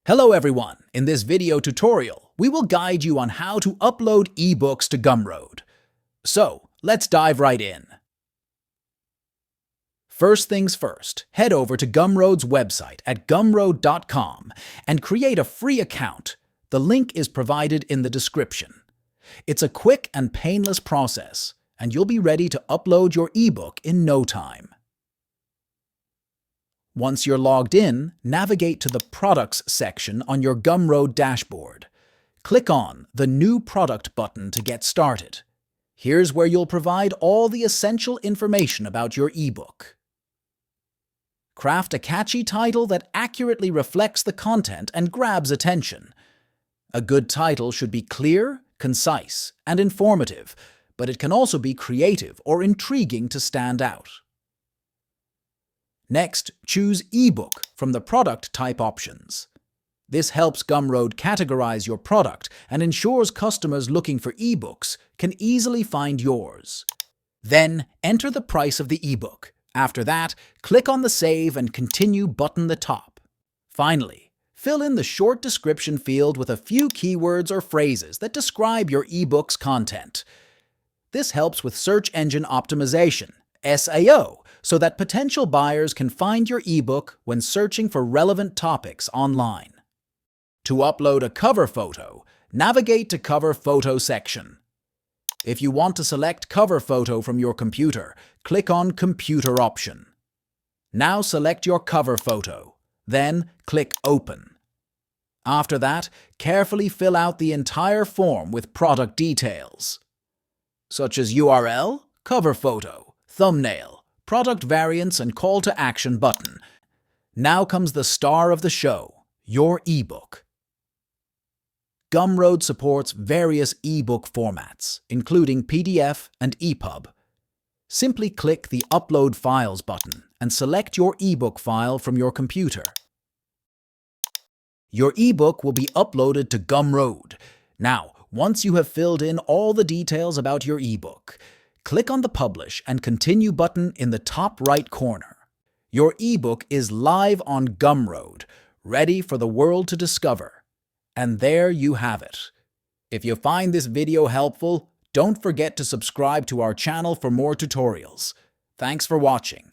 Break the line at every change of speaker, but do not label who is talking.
Hello everyone! In this video tutorial, we will guide you on how to upload ebooks to Gumroad. So, let's dive right in. First things first, head over to Gumroad's website at gumroad.com and create a free account. The link is provided in the description. It's a quick and painless process, and you'll be ready to upload your ebook in no time. Once you're logged in, navigate to the Products section on your Gumroad dashboard. Click on the New Product button to get started. Here's where you'll provide all the essential information about your ebook. Craft a catchy title that accurately reflects the content and grabs attention. A good title should be clear, concise, and informative, but it can also be creative or intriguing to stand out. Next, choose Ebook from the product type options. This helps Gumroad categorize your product and ensures customers looking for ebooks can easily find yours. Then, enter the price of the ebook. After that, click on the Save and Continue button at the top. Finally, fill in the short description field with a few keywords or phrases that describe your ebook's content. This helps with search engine optimization, SEO, so that potential buyers can find your ebook when searching for relevant topics online. To upload a cover photo, navigate to Cover Photo section. If you want to select cover photo from your computer, click on Computer option. Now select your cover photo, then click Open. After that, carefully fill out the entire form with product details, such as URL, cover photo, thumbnail, product variants, and call to action button. Now comes the star of the show, your ebook. Gumroad supports various ebook formats, including PDF and EPUB. Simply click the Upload Files button and select your ebook file from your computer. Your ebook will be uploaded to Gumroad. Now, once you have filled in all the details about your ebook, click on the Publish and Continue button in the top right corner. Your ebook is live on Gumroad, ready for the world to discover. And there you have it. If you find this video helpful, don't forget to subscribe to our channel for more tutorials. Thanks for watching.